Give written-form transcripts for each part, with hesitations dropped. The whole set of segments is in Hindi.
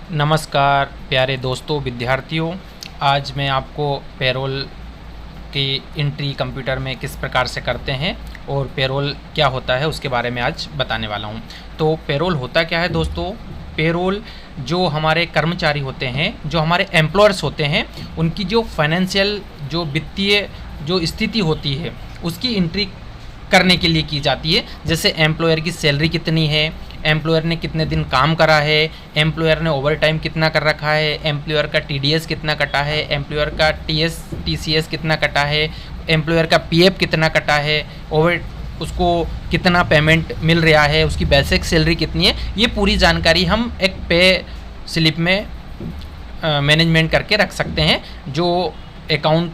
नमस्कार प्यारे दोस्तों विद्यार्थियों। आज मैं आपको पेरोल की एंट्री कंप्यूटर में किस प्रकार से करते हैं और पेरोल क्या होता है उसके बारे में आज बताने वाला हूं। तो पेरोल होता क्या है दोस्तों? पेरोल जो हमारे कर्मचारी होते हैं, जो हमारे एम्प्लॉयर्स होते हैं, उनकी जो फाइनेंशियल जो वित्तीय जो स्थिति होती है उसकी एंट्री करने के लिए की जाती है। जैसे एम्प्लॉयर की सैलरी कितनी है, एम्प्लॉयर ने कितने दिन काम करा है, एम्प्लॉयर ने ओवर टाइम कितना कर रखा है, एम्प्लॉयर का टीडीएस कितना कटा है, एम्प्लॉयर का टीसीएस कितना कटा है, एम्प्लॉयर का पीएफ कितना कटा है, ओवर उसको कितना पेमेंट मिल रहा है, उसकी बेसिक सैलरी कितनी है, ये पूरी जानकारी हम एक पे स्लिप में मैनेजमेंट करके रख सकते हैं। जो अकाउंट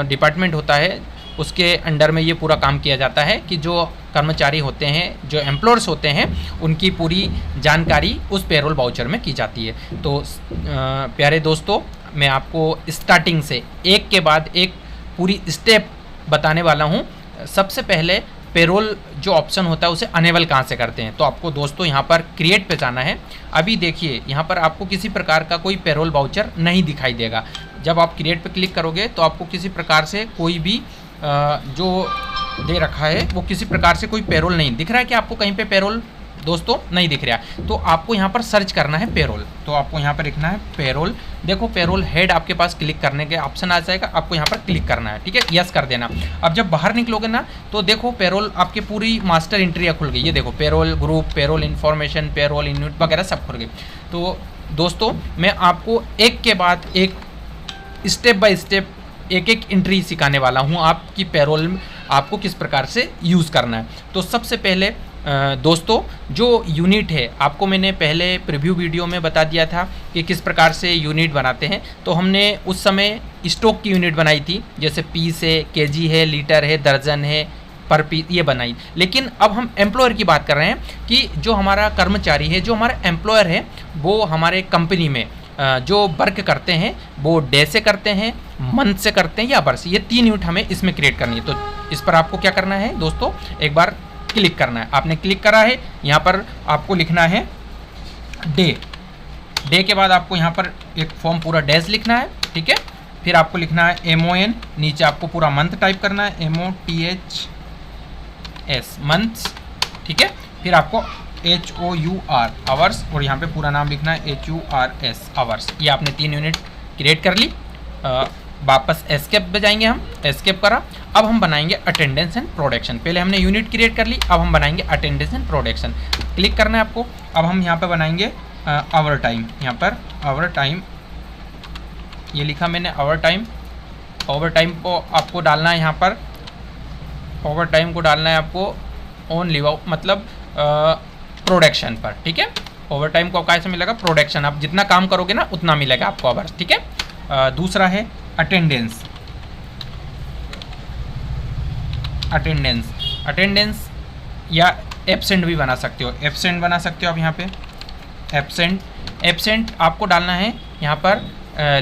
डिपार्टमेंट होता है उसके अंडर में ये पूरा काम किया जाता है कि जो कर्मचारी होते हैं, जो एम्प्लॉयर्स होते हैं, उनकी पूरी जानकारी उस पेरोल वाउचर में की जाती है। तो प्यारे दोस्तों, मैं आपको स्टार्टिंग से एक के बाद एक पूरी स्टेप बताने वाला हूँ। सबसे पहले पेरोल जो ऑप्शन होता है उसे अनेबल कहाँ से करते हैं। तो आपको दोस्तों यहाँ पर क्रिएट पे जाना है। अभी देखिए यहाँ पर आपको किसी प्रकार का कोई पेरोल वाउचर नहीं दिखाई देगा। जब आप क्रिएट पे क्लिक करोगे तो आपको किसी प्रकार से कोई भी जो दे रखा है वो किसी प्रकार से कोई पेरोल नहीं दिख रहा है। कि आपको कहीं पे पेरोल दोस्तों नहीं दिख रहा है, तो आपको यहाँ पर सर्च करना है पेरोल। तो आपको यहाँ पर लिखना है पेरोल। देखो पेरोल हेड आपके पास क्लिक करने के ऑप्शन आ जाएगा, आपको यहाँ पर क्लिक करना है, ठीक है, यस कर देना। अब जब बाहर निकलोगे ना तो देखो पेरोल आपकी पूरी मास्टर एंट्री खुल गई। ये देखो payroll group, payroll information, payroll unit वगैरह सब खुल गई। तो दोस्तों मैं आपको एक के बाद एक स्टेप बाय स्टेप एक एक एंट्री सिखाने वाला हूँ आपकी पेरोल में आपको किस प्रकार से यूज़ करना है। तो सबसे पहले दोस्तों जो यूनिट है, आपको मैंने पहले प्रीव्यू वीडियो में बता दिया था कि किस प्रकार से यूनिट बनाते हैं। तो हमने उस समय स्टॉक की यूनिट बनाई थी, जैसे पीस है, केजी है, लीटर है, दर्जन है, पर पीस, ये बनाई। लेकिन अब हम एम्प्लॉयर की बात कर रहे हैं कि जो हमारा कर्मचारी है, जो हमारा एम्प्लॉयर है, वो हमारे कंपनी में जो वर्क करते हैं वो डे से करते हैं, मंथ से करते हैं या वर्ष। ये 3 यूनिट हमें इसमें क्रिएट करनी है। तो इस पर आपको क्या करना है दोस्तों, एक बार क्लिक करना है। आपने क्लिक करा है, यहाँ पर आपको लिखना है डे। डे के बाद आपको यहाँ पर एक फॉर्म पूरा डेज लिखना है, ठीक है। फिर आपको लिखना है MON, नीचे आपको पूरा मंथ टाइप करना है, MOTHS मंथ्स, ठीक है। फिर आपको HOUR आवर्स, और यहाँ पे पूरा नाम लिखना है HURS आवर्स। ये आपने 3 यूनिट क्रिएट कर ली। वापस एस्केप पे जाएंगे, हम एस्केप करा। अब हम बनाएंगे अटेंडेंस एंड प्रोडक्शन। पहले हमने यूनिट क्रिएट कर ली, अब हम बनाएंगे अटेंडेंस एंड प्रोडक्शन। क्लिक करना है आपको। अब हम यहाँ पे बनाएंगे आवर टाइम। यहाँ पर आवर टाइम ये लिखा मैंने, आवर टाइम। ओवर टाइम को आपको डालना है, यहाँ पर ओवर टाइम को डालना है आपको ऑन लीव आउट, मतलब प्रोडक्शन पर, ठीक है। ओवर टाइम को कैसे मिलेगा? प्रोडक्शन, आप जितना काम करोगे ना उतना मिलेगा आपको आवर्स, ठीक है। दूसरा है अटेंडेंस। अटेंडेंस अटेंडेंस या एब्सेंट भी बना सकते हो, एब्सेंट बना सकते हो आप यहाँ पे। एब्सेंट आपको डालना है यहाँ पर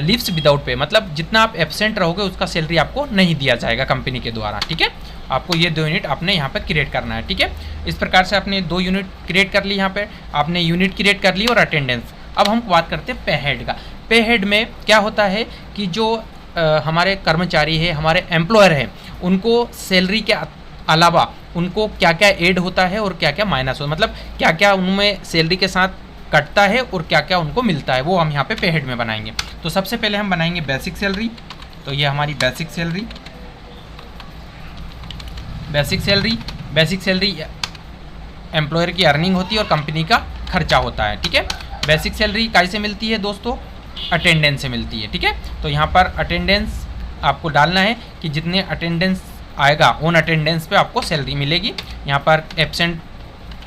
लीव्स विदाउट पे, मतलब जितना आप एब्सेंट रहोगे उसका सैलरी आपको नहीं दिया जाएगा कंपनी के द्वारा, ठीक है। आपको ये 2 यूनिट आपने यहाँ पे क्रिएट करना है, ठीक है। इस प्रकार से आपने 2 यूनिट क्रिएट कर ली। यहाँ पे आपने यूनिट क्रिएट कर ली और अटेंडेंस। अब हम बात करते हैं पे हेड का। पे हेड में क्या होता है कि जो हमारे कर्मचारी है, हमारे एम्प्लॉयर हैं, उनको सैलरी के अलावा उनको क्या क्या ऐड होता है और क्या क्या माइनस होता है, मतलब क्या क्या उनमें सैलरी के साथ कटता है और क्या क्या उनको मिलता है, वो हम यहाँ पे हेड में बनाएंगे। तो सबसे पहले हम बनाएंगे बेसिक सैलरी। तो ये हमारी basic salary. Basic salary employer की अर्निंग होती है और कंपनी का खर्चा होता है, ठीक है। बेसिक सैलरी कैसे मिलती है दोस्तों? अटेंडेंस से मिलती है, ठीक है। तो यहाँ पर अटेंडेंस आपको डालना है कि जितने अटेंडेंस आएगा उन अटेंडेंस पे आपको सैलरी मिलेगी। यहाँ पर एब्सेंट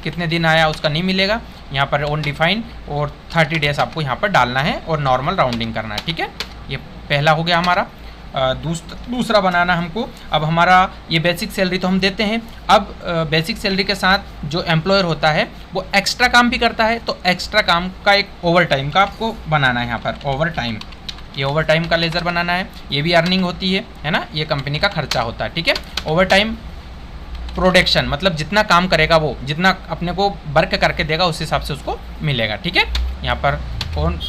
कितने दिन आया उसका नहीं मिलेगा। यहाँ पर ऑन डिफाइन और 30 डेज आपको यहाँ पर डालना है और नॉर्मल राउंडिंग करना है, ठीक है। ये पहला हो गया हमारा। दूसरा बनाना हमको, अब हमारा ये बेसिक सैलरी तो हम देते हैं। अब बेसिक सैलरी के साथ जो एम्प्लॉयर होता है वो एक्स्ट्रा काम भी करता है, तो एक्स्ट्रा काम का एक ओवर टाइम का आपको बनाना है। यहाँ पर ओवर टाइम, ये ओवर टाइम का लेजर बनाना है। ये भी अर्निंग होती है ना, ये कंपनी का खर्चा होता है, ठीक है। ओवर टाइम प्रोडक्शन, मतलब जितना काम करेगा वो, जितना अपने को वर्क करके देगा उस हिसाब से उसको मिलेगा, ठीक है। यहाँ पर और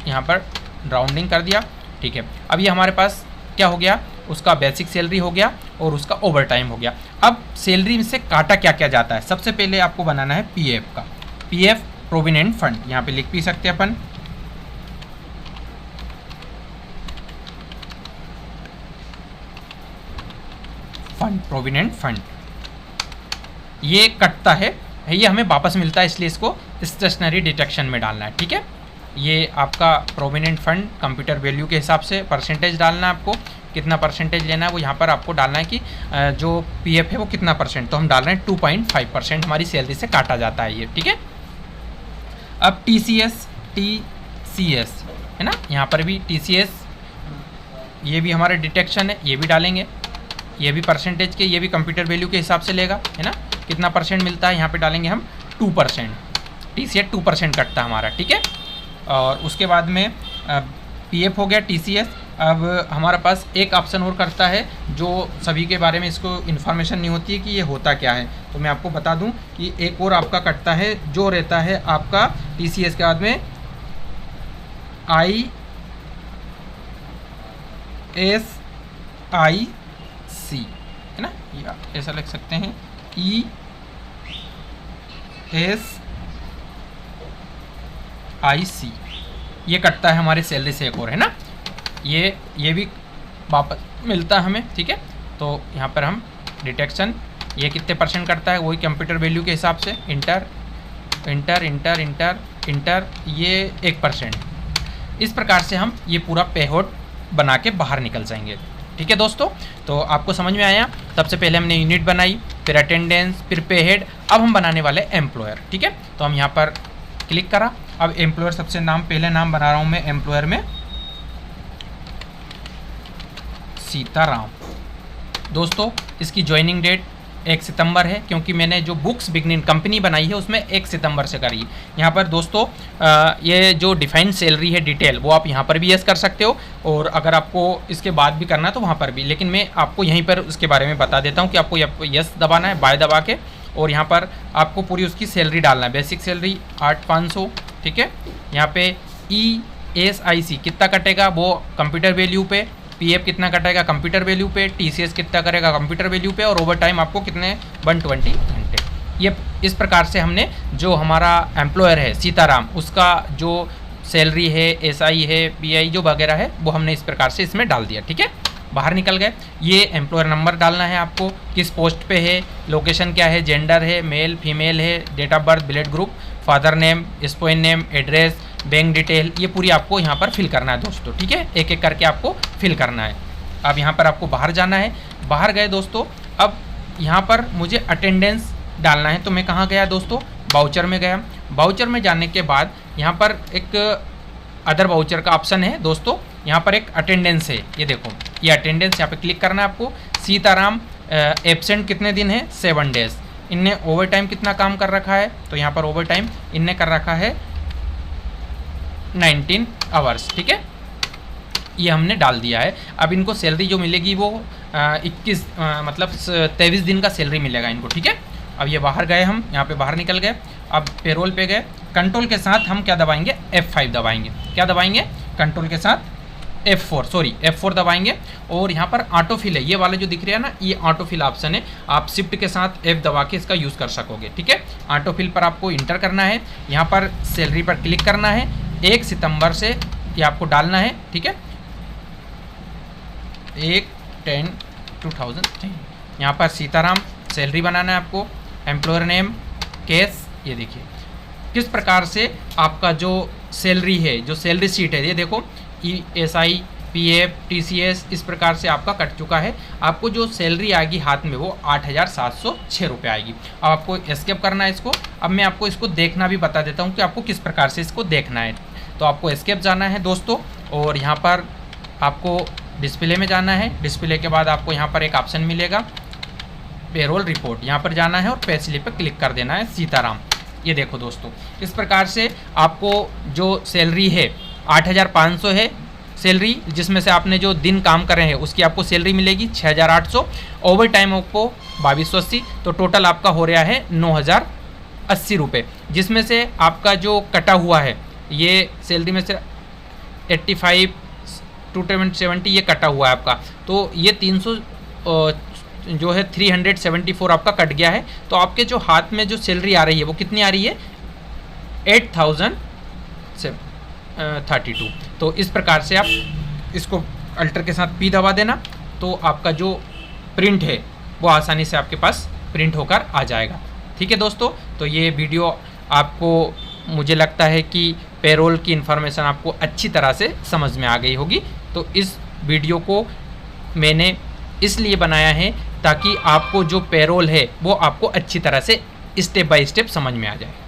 यहाँ पर राउंडिंग कर दिया, ठीक है। अब ये हमारे पास क्या हो गया, उसका बेसिक सैलरी हो गया और उसका ओवर टाइम हो गया। अब सैलरी में से काटा क्या क्या जाता है, सबसे पहले आपको बनाना है पीएफ का, पीएफ प्रोविडेंट फंड, यहाँ पे लिख भी सकते हैं अपन, फंड, प्रोविडेंट फंड, ये कटता है, ये हमें वापस मिलता है, इसलिए इसको स्टेशनरी डिडक्शन में डालना है, ठीक है। ये आपका प्रोविडेंट फंड कंप्यूटर वैल्यू के हिसाब से परसेंटेज डालना है, आपको कितना परसेंटेज लेना है वो यहाँ पर आपको डालना है कि जो पीएफ है वो कितना परसेंट, तो हम डाल रहे हैं 2.5% हमारी सैलरी से काटा जाता है ये, ठीक है। अब टीसीएस है ना, यहाँ पर भी टीसीएस, ये भी हमारा डिटेक्शन है, ये भी डालेंगे, ये भी परसेंटेज के, ये भी कंप्यूटर वैल्यू के हिसाब से लेगा, है ना, कितना परसेंट मिलता है, यहाँ पे डालेंगे हम 2%, टीसीएस 2% कटता है हमारा, ठीक है। और उसके बाद में पीएफ हो गया, टीसीएस। अब हमारे पास एक ऑप्शन और करता है जो सभी के बारे में इसको इन्फॉर्मेशन नहीं होती है कि ये होता क्या है, तो मैं आपको बता दूं कि एक और आपका कटता है जो रहता है आपका टीसीएस के बाद में ISIC, है ना, या ऐसा लिख सकते हैं ESIC, ये कटता है हमारे सैलरी से एक और, है ना, ये भी वापस मिलता है हमें, ठीक है। तो यहाँ पर हम डिटेक्शन, ये कितने परसेंट करता है वही कंप्यूटर वैल्यू के हिसाब से, inter inter inter inter inter, ये 1%, इस प्रकार से हम ये पूरा पेहोड बना के बाहर निकल जाएंगे, ठीक है दोस्तों। तो आपको समझ में आया, सबसे पहले हमने यूनिट बनाई, फिर अटेंडेंस, फिर पे हेड, अब हम बनाने वाले एम्प्लॉयर, ठीक है। तो हम यहाँ पर क्लिक करा, अब एम्प्लॉयर सबसे पहले नाम बना रहा हूँ मैं एम्प्लॉयर में सीताराम। दोस्तों इसकी ज्वाइनिंग डेट 1 सितंबर है, क्योंकि मैंने जो बुक्स बिगनिंग कंपनी बनाई है उसमें 1 सितंबर से करी। यहाँ पर दोस्तों ये जो डिफाइंड सैलरी है डिटेल, वो आप यहाँ पर भी यस कर सकते हो, और अगर आपको इसके बाद भी करना है तो वहाँ पर भी, लेकिन मैं आपको यहीं पर उसके बारे में बता देता हूँ कि आपको यस दबाना है, बाय दबा के, और यहाँ पर आपको पूरी उसकी सैलरी डालना है, बेसिक सैलरी 8,500, ठीक है। यहाँ पे ESIC कितना कटेगा वो कंप्यूटर वैल्यू पे, पीएफ कितना कटेगा कंप्यूटर वैल्यू पे, टीसीएस कितना करेगा कंप्यूटर वैल्यू पे, और ओवर टाइम आपको कितने 120 घंटे। ये इस प्रकार से हमने जो हमारा एम्प्लॉयर है सीताराम, उसका जो सैलरी है, एसआई है, पीआई जो वगैरह है, वो हमने इस प्रकार से इसमें डाल दिया, ठीक है। बाहर निकल गए। ये एम्प्लॉयर नंबर डालना है आपको, किस पोस्ट पे है, लोकेशन क्या है, जेंडर है, मेल फीमेल है, date of birth, blood group, father name, spouse name, address, bank detail, ये पूरी आपको यहाँ पर फिल करना है दोस्तों, ठीक है। एक एक करके आपको फिल करना है। अब यहाँ पर आपको बाहर जाना है, बाहर गए दोस्तों। अब यहाँ पर मुझे अटेंडेंस डालना है, तो मैं कहाँ गया दोस्तों, वाउचर में गया। वाउचर में जाने के बाद यहाँ पर एक अदर वाउचर का ऑप्शन है दोस्तों, यहाँ पर एक अटेंडेंस है, ये देखो ये अटेंडेंस, यहाँ पे क्लिक करना है आपको। सीताराम एब्सेंट कितने दिन है, 7 डेज। इनने ओवर टाइम कितना काम कर रखा है, तो यहाँ पर ओवर टाइम इनने कर रखा है 19 आवर्स, ठीक है। ये हमने डाल दिया है। अब इनको सैलरी जो मिलेगी वो 23 दिन का सैलरी मिलेगा इनको, ठीक है। अब ये बाहर गए, हम यहाँ पे बाहर निकल गए। अब पेरोल पे गए, कंट्रोल के साथ हम क्या दबाएंगे, F5 दबाएंगे। क्या दबाएंगे, कंट्रोल के साथ F4 दबाएंगे। और यहाँ पर ऑटोफिल है, ये वाला जो दिख रहा है ना, ये ऑटोफिल ऑप्शन है। आप शिफ्ट के साथ F दबा के इसका यूज़ कर सकोगे, ठीक है। ऑटोफिल पर आपको इंटर करना है, यहाँ पर सैलरी पर क्लिक करना है। 1 सितंबर से ये आपको डालना है, ठीक है। 1/10/2010 यहाँ पर सीताराम सैलरी बनाना है आपको। एम्प्लॉयर नेम, केस, ये देखिए किस प्रकार से आपका जो सैलरी है, जो सैलरी शीट है, ये देखो ESI, PF, TCS, इस प्रकार से आपका कट चुका है। आपको जो सैलरी आएगी हाथ में वो 8,706 रुपये आएगी। अब आपको एस्केप करना है इसको। अब मैं आपको इसको देखना भी बता देता हूँ कि आपको किस प्रकार से इसको देखना है। तो आपको एस्केप जाना है दोस्तों, और यहाँ पर आपको डिस्प्ले में जाना है। डिस्प्ले के बाद आपको यहाँ पर एक ऑप्शन मिलेगा पेरोल रिपोर्ट, यहाँ पर जाना है और पे स्लिप पर क्लिक कर देना है सीताराम। ये देखो दोस्तों, इस प्रकार से आपको जो सैलरी है 8,500 है सैलरी, जिसमें से आपने जो दिन काम करे हैं उसकी आपको सैलरी मिलेगी 6,800। ओवर टाइम आपको 2,280, तो टोटल आपका हो रहा है 9,080 रुपये, जिसमें से आपका जो कटा हुआ है ये सैलरी में से 85 टू 70 ये कटा हुआ है आपका, तो ये 300 जो है 374 आपका कट गया है। तो आपके जो हाथ में जो सैलरी आ रही है वो कितनी आ रही है, 8032। तो इस प्रकार से आप इसको अल्टर के साथ P दबा देना, तो आपका जो प्रिंट है वो आसानी से आपके पास प्रिंट होकर आ जाएगा। ठीक है दोस्तों, तो ये वीडियो आपको, मुझे लगता है कि पेरोल की इन्फॉर्मेशन आपको अच्छी तरह से समझ में आ गई होगी। तो इस वीडियो को मैंने इसलिए बनाया है ताकि आपको जो पेरोल है वो आपको अच्छी तरह से स्टेप बाय स्टेप समझ में आ जाए।